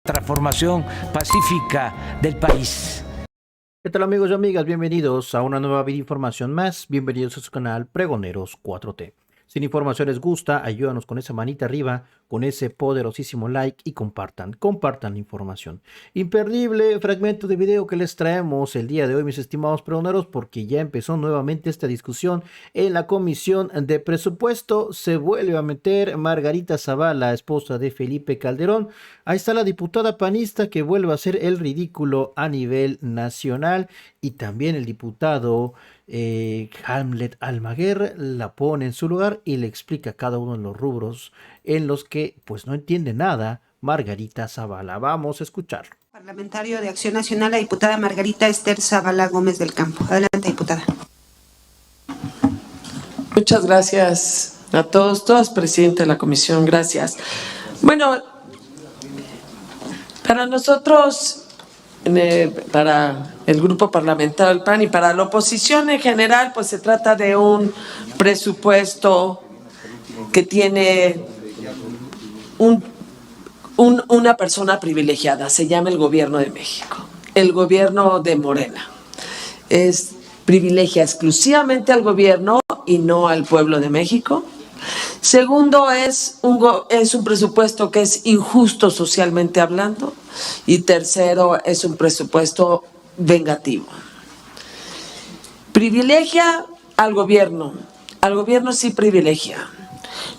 Transformación pacífica del país. ¿Qué tal amigos y amigas? Bienvenidos a una nueva información más. Bienvenidos a su canal Pregoneros 4T. Si la información les gusta, ayúdanos con esa manita arriba, con ese poderosísimo like y compartan la información. Imperdible fragmento de video que les traemos el día de hoy, mis estimados pregoneros, porque ya empezó nuevamente esta discusión en la Comisión de Presupuesto. Se vuelve a meter Margarita Zavala, esposa de Felipe Calderón. Ahí está la diputada panista que vuelve a hacer el ridículo a nivel nacional, y también el diputado Hamlet Almaguer la pone en su lugar y le explica cada uno de los rubros en los que pues no entiende nada Margarita Zavala. Vamos a escuchar. Parlamentario de Acción Nacional, la diputada Margarita Esther Zavala Gómez del Campo. Adelante, diputada. Muchas gracias a todos, presidente de la comisión, gracias. Bueno, para nosotros, para el grupo parlamentario del PAN y para la oposición en general, pues se trata de un presupuesto que tiene una persona privilegiada, se llama el Gobierno de México, el gobierno de Morena. Privilegia exclusivamente al gobierno y no al pueblo de México. Segundo, es un presupuesto que es injusto socialmente hablando. Y tercero, es un presupuesto vengativo. Privilegia al gobierno sí privilegia.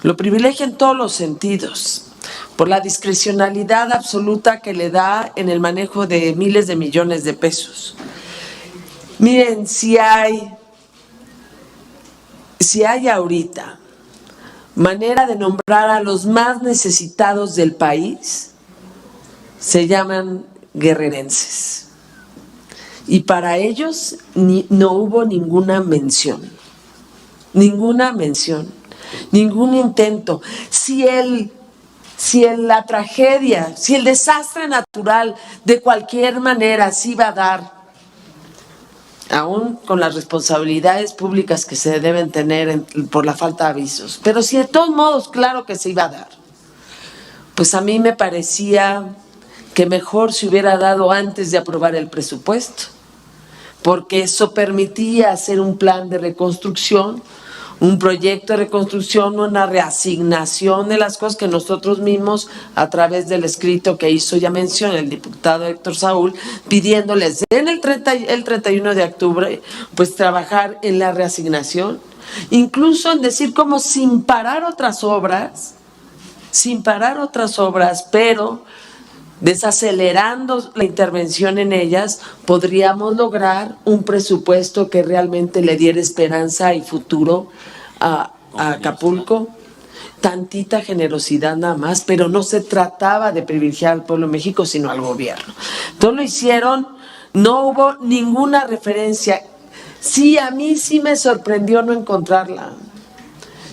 Lo privilegia en todos los sentidos, por la discrecionalidad absoluta que le da en el manejo de miles de millones de pesos. Miren, si hay ahorita manera de nombrar a los más necesitados del país, se llaman guerrerenses. Y para ellos no hubo ninguna mención, ningún intento. Si la tragedia, si el desastre natural de cualquier manera se iba a dar, aún con las responsabilidades públicas que se deben tener por la falta de avisos, pero si de todos modos, claro que se iba a dar, pues a mí me parecía que mejor se hubiera dado antes de aprobar el presupuesto, porque eso permitía hacer un plan de reconstrucción, un proyecto de reconstrucción, una reasignación de las cosas que nosotros mismos, a través del escrito que hizo ya mención el diputado Héctor Saúl, pidiéndoles en el 31 de octubre, pues trabajar en la reasignación, incluso en decir como sin parar otras obras, pero desacelerando la intervención en ellas, podríamos lograr un presupuesto que realmente le diera esperanza y futuro a Acapulco. Tantita generosidad nada más, pero no se trataba de privilegiar al pueblo de México, sino al gobierno. Entonces lo hicieron, no hubo ninguna referencia. Sí, a mí sí me sorprendió no encontrarla.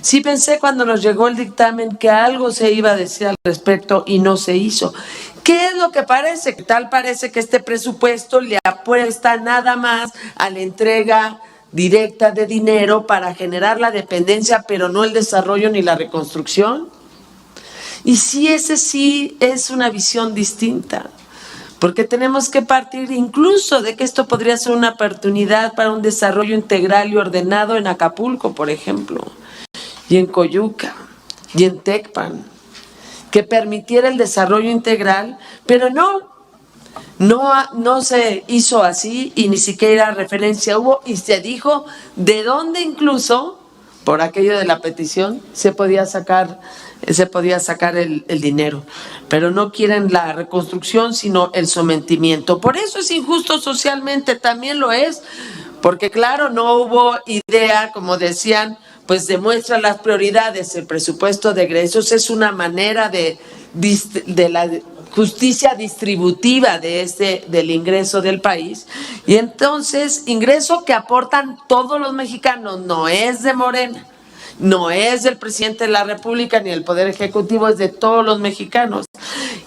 Sí pensé cuando nos llegó el dictamen que algo se iba a decir al respecto y no se hizo. ¿Qué es lo que parece? Tal parece que este presupuesto le apuesta nada más a la entrega directa de dinero para generar la dependencia, pero no el desarrollo ni la reconstrucción. Y sí, ese sí es una visión distinta, porque tenemos que partir incluso de que esto podría ser una oportunidad para un desarrollo integral y ordenado en Acapulco, por ejemplo, y en Coyuca, y en Tecpan, que permitiera el desarrollo integral, pero no se hizo así y ni siquiera referencia hubo, y se dijo de dónde incluso, por aquello de la petición, se podía sacar el dinero, pero no quieren la reconstrucción, sino el sometimiento. Por eso es injusto socialmente, también lo es, porque claro, no hubo idea, como decían, pues demuestra las prioridades. El presupuesto de egresos es una manera de la justicia distributiva del ingreso del país, y entonces ingreso que aportan todos los mexicanos, no es de Morena, no es del presidente de la República ni del Poder Ejecutivo, es de todos los mexicanos.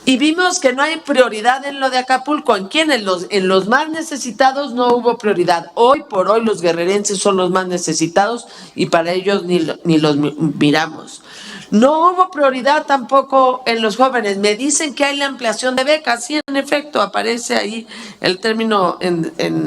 Y vimos que no hay prioridad en lo de Acapulco. ¿En quién? En los más necesitados no hubo prioridad. Hoy por hoy los guerrerenses son los más necesitados y para ellos ni los miramos. No hubo prioridad tampoco en los jóvenes. Me dicen que hay la ampliación de becas. Sí, en efecto, aparece ahí el término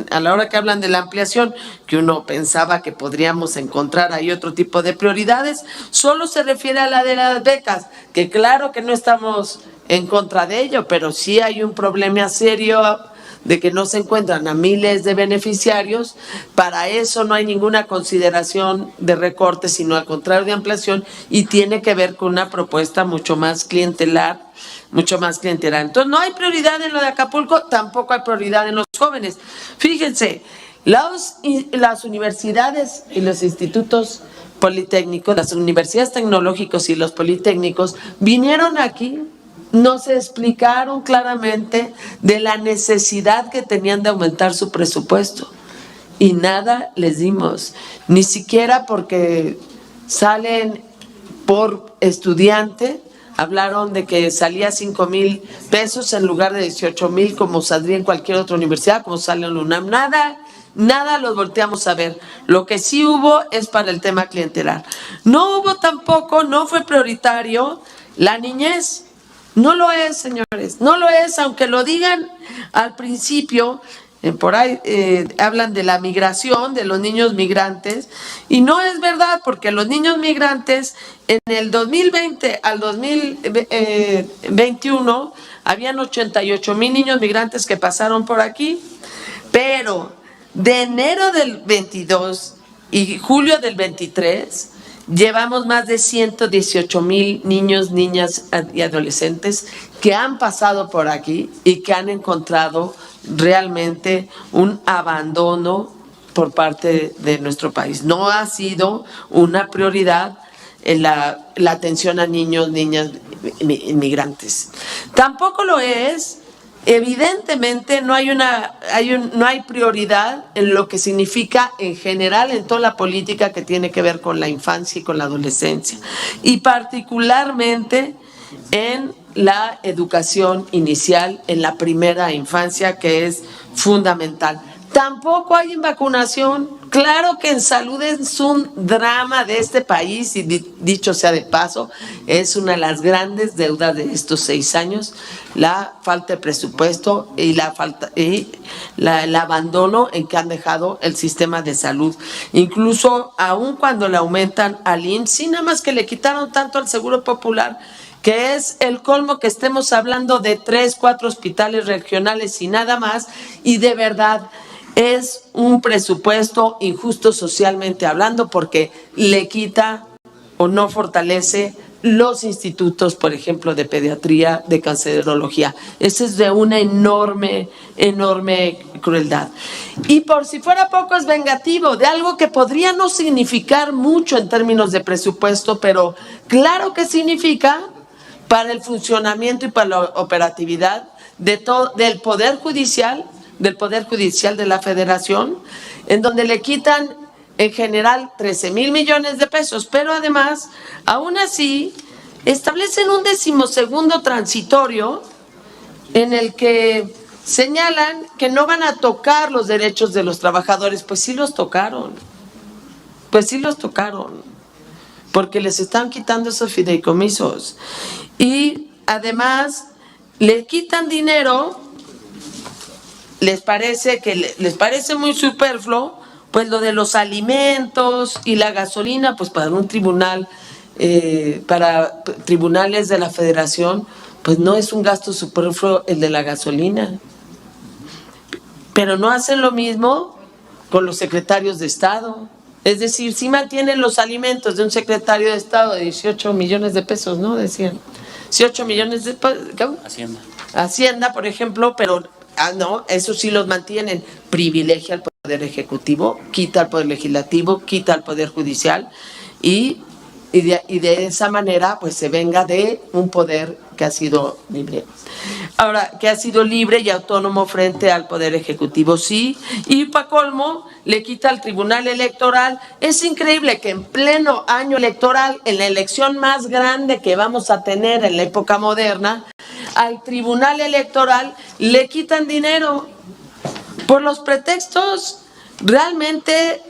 a la hora que hablan de la ampliación, que uno pensaba que podríamos encontrar ahí otro tipo de prioridades. Solo se refiere a la de las becas, que claro que no estamos en contra de ello, pero sí hay un problema serio de que no se encuentran a miles de beneficiarios. Para eso no hay ninguna consideración de recorte, sino al contrario de ampliación, y tiene que ver con una propuesta mucho más clientelar. Entonces no hay prioridad en lo de Acapulco, tampoco hay prioridad en los jóvenes. Fíjense, las universidades y los institutos politécnicos, las universidades tecnológicas y los politécnicos vinieron aquí, nos explicaron claramente de la necesidad que tenían de aumentar su presupuesto y nada les dimos, ni siquiera porque salen por estudiante. Hablaron de que salía 5,000 pesos en lugar de 18,000 como saldría en cualquier otra universidad, como sale en la UNAM. Nada los volteamos a ver. Lo que sí hubo es para el tema clientelar. No hubo tampoco, no fue prioritario la niñez. No lo es, señores, no lo es, aunque lo digan al principio. Por ahí hablan de la migración, de los niños migrantes, y no es verdad, porque los niños migrantes en el 2020 al 2021 habían 88,000 niños migrantes que pasaron por aquí, pero de enero del 22 y julio del 23 llevamos más de 118,000 niños, niñas y adolescentes que han pasado por aquí y que han encontrado realmente un abandono por parte de nuestro país. No ha sido una prioridad en la atención a niños, niñas, inmigrantes. Tampoco lo es. Evidentemente no hay prioridad en lo que significa en general en toda la política que tiene que ver con la infancia y con la adolescencia, y particularmente en la educación inicial, en la primera infancia, que es fundamental. Tampoco hay en vacunación. Claro que en salud es un drama de este país, y dicho sea de paso, es una de las grandes deudas de estos 6 años, la falta de presupuesto y el abandono en que han dejado el sistema de salud. Incluso aun cuando le aumentan al IMSS, sí, nada más que le quitaron tanto al Seguro Popular, que es el colmo que estemos hablando de 3, 4 hospitales regionales y nada más, y de verdad es un presupuesto injusto socialmente hablando, porque le quita o no fortalece los institutos, por ejemplo, de pediatría, de cancerología. Eso es de una enorme crueldad. Y por si fuera poco, es vengativo de algo que podría no significar mucho en términos de presupuesto, pero claro que significa para el funcionamiento y para la operatividad del Poder Judicial, de la Federación, en donde le quitan en general 13,000 millones de pesos, pero además, aún así, establecen un 12º transitorio en el que señalan que no van a tocar los derechos de los trabajadores. Pues sí los tocaron, porque les están quitando esos fideicomisos, y además le quitan dinero. Les parece muy superfluo, pues lo de los alimentos y la gasolina, pues para un tribunal, para tribunales de la Federación, pues no es un gasto superfluo el de la gasolina. Pero no hacen lo mismo con los secretarios de Estado. Es decir, sí mantienen los alimentos de un secretario de Estado de 18 millones de pesos, ¿no? Decían, 18 millones de pesos. Hacienda, por ejemplo, pero no, eso sí los mantienen. Privilegia al Poder Ejecutivo, quita al Poder Legislativo, quita al Poder Judicial, y de esa manera pues se venga de un poder que ha sido libre. Ahora, que ha sido libre y autónomo frente al Poder Ejecutivo, sí, y para colmo le quita al Tribunal Electoral. Es increíble que en pleno año electoral, en la elección más grande que vamos a tener en la época moderna, al Tribunal Electoral le quitan dinero por los pretextos realmente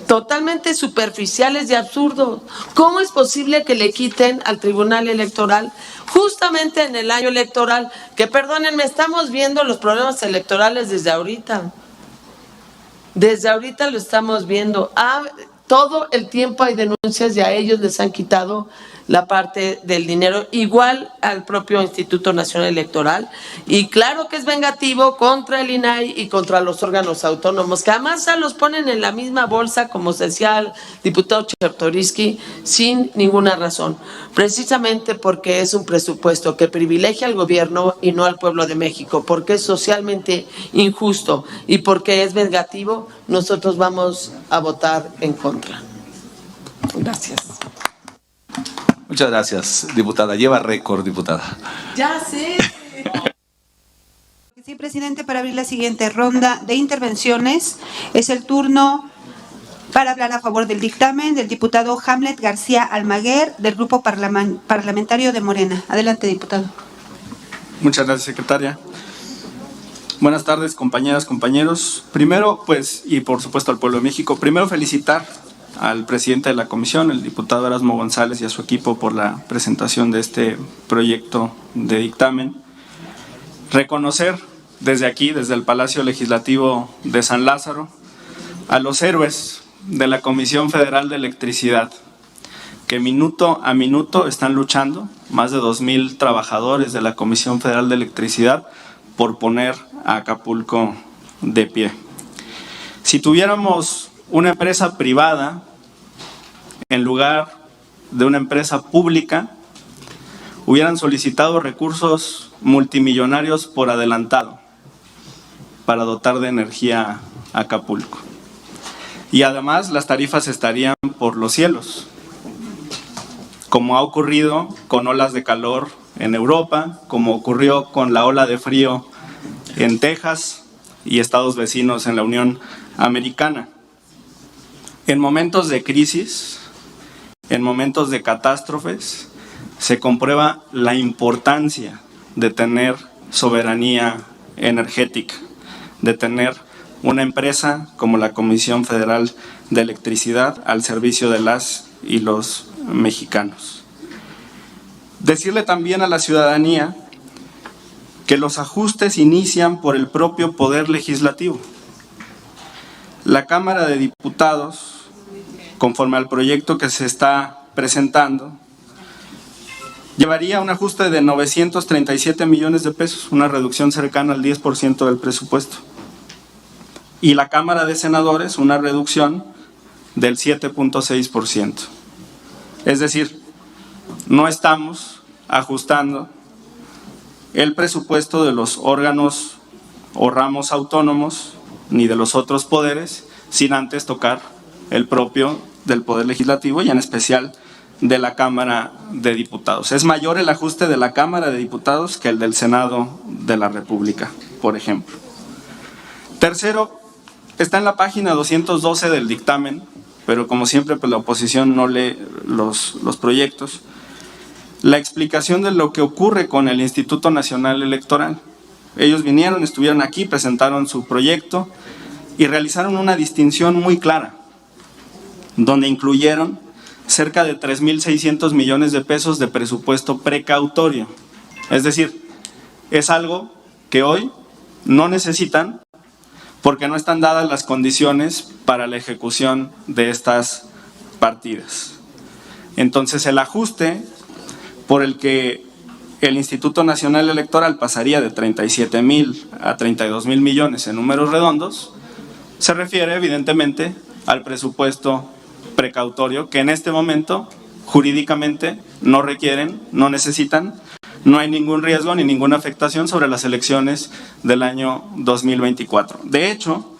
totalmente superficiales y absurdos. ¿Cómo es posible que le quiten al Tribunal Electoral justamente en el año electoral? Que perdónenme, estamos viendo los problemas electorales desde ahorita. Desde ahorita lo estamos viendo. Todo el tiempo hay denuncias y a ellos les han quitado la parte del dinero, igual al propio Instituto Nacional Electoral. Y claro que es vengativo contra el INAI y contra los órganos autónomos, que además los ponen en la misma bolsa, como se decía el diputado Chertorivsky, sin ninguna razón. Precisamente porque es un presupuesto que privilegia al gobierno y no al pueblo de México, porque es socialmente injusto y porque es vengativo, nosotros vamos a votar en contra. Gracias. Muchas gracias, diputada. Lleva récord, diputada. Ya sé. Sí, presidente, para abrir la siguiente ronda de intervenciones, es el turno para hablar a favor del dictamen del diputado Hamlet García Almaguer, del Grupo Parlamentario de Morena. Adelante, diputado. Muchas gracias, secretaria. Buenas tardes, compañeras, compañeros. Primero, pues, y por supuesto al pueblo de México, primero felicitar al presidente de la comisión, el diputado Erasmo González, y a su equipo por la presentación de este proyecto de dictamen. Reconocer desde aquí, desde el Palacio Legislativo de San Lázaro, a los héroes de la Comisión Federal de Electricidad, que minuto a minuto están luchando, más de 2,000 trabajadores de la Comisión Federal de Electricidad, por poner a Acapulco de pie. Si tuviéramos una empresa privada en lugar de una empresa pública, hubieran solicitado recursos multimillonarios por adelantado para dotar de energía a Acapulco. Y además las tarifas estarían por los cielos, como ha ocurrido con olas de calor en Europa, como ocurrió con la ola de frío en Texas y estados vecinos en la Unión Americana. En momentos de crisis, en momentos de catástrofes, se comprueba la importancia de tener soberanía energética, de tener una empresa como la Comisión Federal de Electricidad al servicio de las y los mexicanos. Decirle también a la ciudadanía que los ajustes inician por el propio Poder Legislativo. La Cámara de Diputados, conforme al proyecto que se está presentando, llevaría un ajuste de 937 millones de pesos, una reducción cercana al 10% del presupuesto. Y la Cámara de Senadores, una reducción del 7.6%. Es decir, no estamos ajustando el presupuesto de los órganos o ramos autónomos ni de los otros poderes sin antes tocar el propio del Poder Legislativo y en especial de la Cámara de Diputados. Es mayor el ajuste de la Cámara de Diputados que el del Senado de la República, por ejemplo. Tercero, está en la página 212 del dictamen, pero como siempre pues la oposición no lee los proyectos, la explicación de lo que ocurre con el Instituto Nacional Electoral. Ellos vinieron, estuvieron aquí, presentaron su proyecto y realizaron una distinción muy clara, donde incluyeron cerca de 3,600 millones de pesos de presupuesto precautorio. Es decir, es algo que hoy no necesitan porque no están dadas las condiciones para la ejecución de estas partidas. Entonces el ajuste por el que el Instituto Nacional Electoral pasaría de 37,000 a 32,000 millones en números redondos, se refiere evidentemente al presupuesto precautorio que en este momento jurídicamente no requieren, no necesitan, no hay ningún riesgo ni ninguna afectación sobre las elecciones del año 2024. De hecho,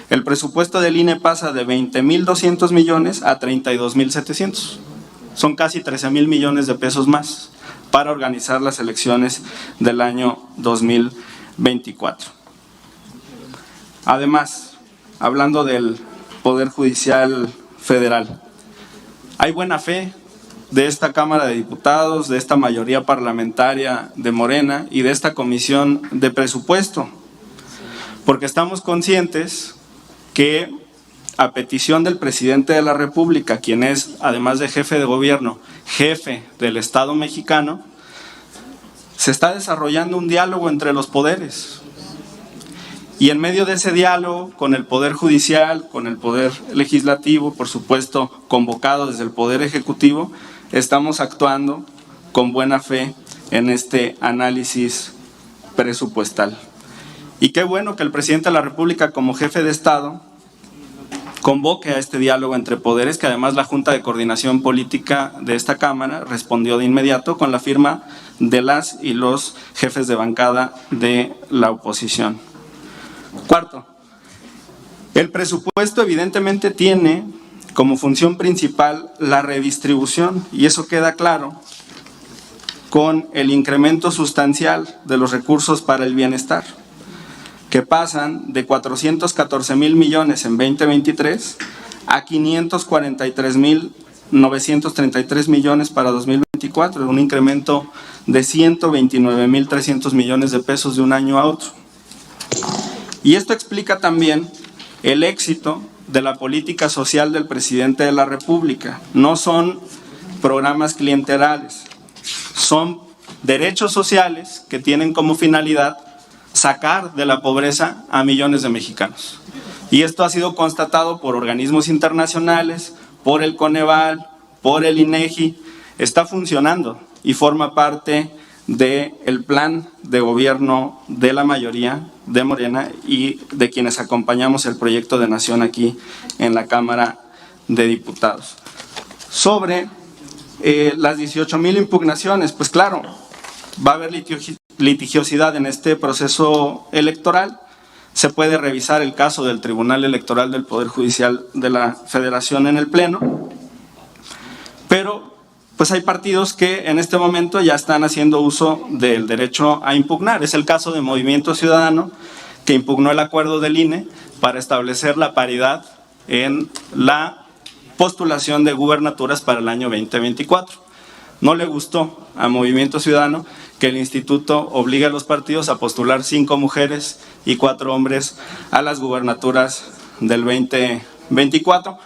el presupuesto del INE pasa de 20,200 millones a 32,700. Son casi 13,000 millones de pesos más para organizar las elecciones del año 2024. Además, hablando del Poder Judicial Federal, hay buena fe de esta Cámara de Diputados, de esta mayoría parlamentaria de Morena y de esta Comisión de Presupuesto, porque estamos conscientes que a petición del presidente de la República, quien es, además de jefe de gobierno, jefe del Estado mexicano, se está desarrollando un diálogo entre los poderes. Y en medio de ese diálogo, con el Poder Judicial, con el Poder Legislativo, por supuesto, convocado desde el Poder Ejecutivo, estamos actuando con buena fe en este análisis presupuestal. Y qué bueno que el presidente de la República, como jefe de Estado, convoque a este diálogo entre poderes, que además la Junta de Coordinación Política de esta Cámara respondió de inmediato con la firma de las y los jefes de bancada de la oposición. Cuarto, el presupuesto evidentemente tiene como función principal la redistribución, y eso queda claro con el incremento sustancial de los recursos para el bienestar, que pasan de 414,000 millones en 2023 a 543,933 millones para 2024, un incremento de 129,300 millones de pesos de un año a otro. Y esto explica también el éxito de la política social del presidente de la República. No son programas clientelales, son derechos sociales que tienen como finalidad sacar de la pobreza a millones de mexicanos. Y esto ha sido constatado por organismos internacionales, por el Coneval, por el INEGI. Está funcionando y forma parte del plan de gobierno de la mayoría de Morena y de quienes acompañamos el proyecto de nación aquí en la Cámara de Diputados. Sobre las 18,000 impugnaciones, pues claro, va a haber litigiosidad en este proceso electoral. Se puede revisar el caso del Tribunal Electoral del Poder Judicial de la Federación en el Pleno, pero pues hay partidos que en este momento ya están haciendo uso del derecho a impugnar. Es el caso de Movimiento Ciudadano, que impugnó el acuerdo del INE para establecer la paridad en la postulación de gubernaturas para el año 2024. No le gustó a Movimiento Ciudadano que el instituto obligue a los partidos a postular 5 mujeres y 4 hombres a las gubernaturas del 2024.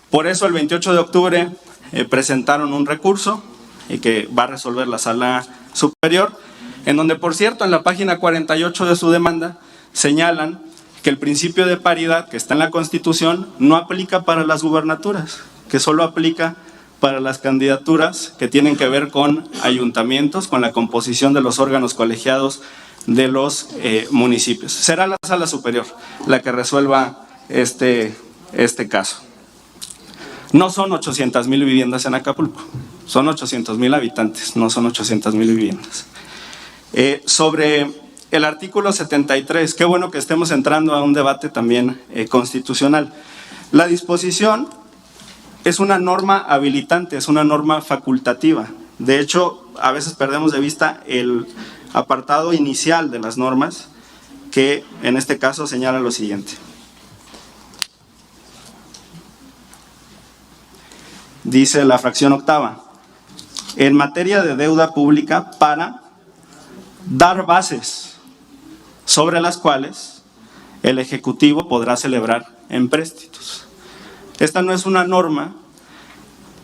Por eso el 28 de octubre presentaron un recurso que va a resolver la Sala Superior, en donde, por cierto, en la página 48 de su demanda señalan que el principio de paridad que está en la Constitución no aplica para las gubernaturas, que solo aplica para las candidaturas que tienen que ver con ayuntamientos, con la composición de los órganos colegiados de los municipios. Será la Sala Superior la que resuelva este caso. No son 800,000 viviendas en Acapulco, son 800,000 habitantes, no son 800,000 viviendas. Sobre el artículo 73, qué bueno que estemos entrando a un debate también constitucional. La disposición es una norma habilitante, es una norma facultativa. De hecho, a veces perdemos de vista el apartado inicial de las normas, que en este caso señala lo siguiente. Dice la fracción octava, en materia de deuda pública para dar bases sobre las cuales el Ejecutivo podrá celebrar empréstitos. Esta no es una norma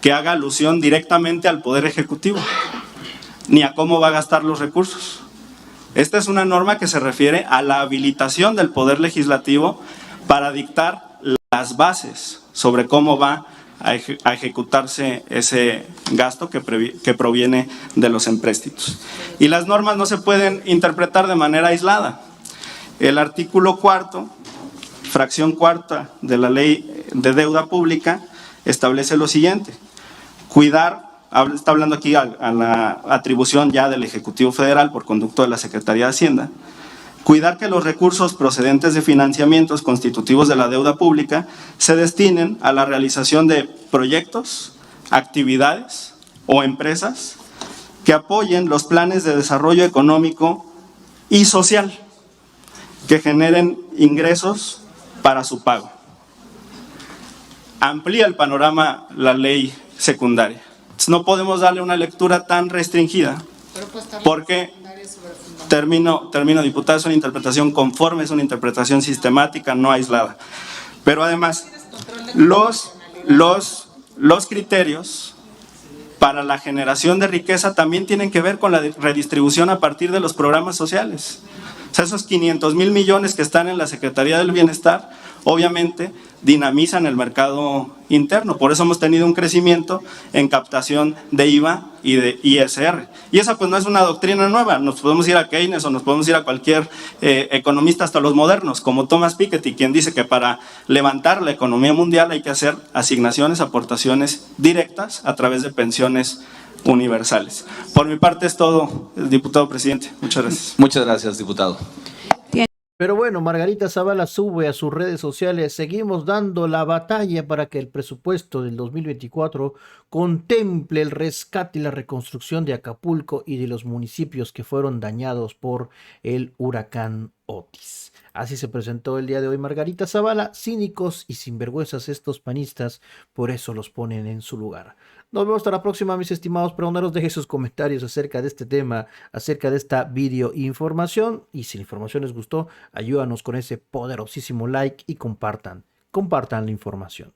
que haga alusión directamente al Poder Ejecutivo, ni a cómo va a gastar los recursos. Esta es una norma que se refiere a la habilitación del Poder Legislativo para dictar las bases sobre cómo va a ejecutarse ese gasto que proviene de los empréstitos. Y las normas no se pueden interpretar de manera aislada. El artículo 4, fracción cuarta de la Ley de Deuda Pública establece lo siguiente: cuidar, está hablando aquí a la atribución ya del Ejecutivo Federal por conducto de la Secretaría de Hacienda, cuidar que los recursos procedentes de financiamientos constitutivos de la deuda pública se destinen a la realización de proyectos, actividades o empresas que apoyen los planes de desarrollo económico y social, que generen ingresos para su pago. Amplía el panorama la ley secundaria. No podemos darle una lectura tan restringida porque, termino, diputada, es una interpretación conforme, es una interpretación sistemática, no aislada. Pero además, los criterios para la generación de riqueza también tienen que ver con la redistribución a partir de los programas sociales. O sea, esos 500,000 millones que están en la Secretaría del Bienestar, obviamente dinamizan el mercado interno. Por eso hemos tenido un crecimiento en captación de IVA y de ISR. Y esa pues no es una doctrina nueva. Nos podemos ir a Keynes o nos podemos ir a cualquier economista, hasta los modernos, como Thomas Piketty, quien dice que para levantar la economía mundial hay que hacer asignaciones, aportaciones directas a través de pensiones universales. Por mi parte es todo, diputado presidente. Muchas gracias. Muchas gracias, diputado. Pero bueno, Margarita Zavala sube a sus redes sociales, seguimos dando la batalla para que el presupuesto del 2024 contemple el rescate y la reconstrucción de Acapulco y de los municipios que fueron dañados por el huracán Otis. Así se presentó el día de hoy Margarita Zavala. Cínicos y sinvergüenzas estos panistas, por eso los ponen en su lugar. Nos vemos hasta la próxima, mis estimados pregoneros. Dejen sus comentarios acerca de este tema, acerca de esta video información. Y si la información les gustó, ayúdanos con ese poderosísimo like y compartan la información.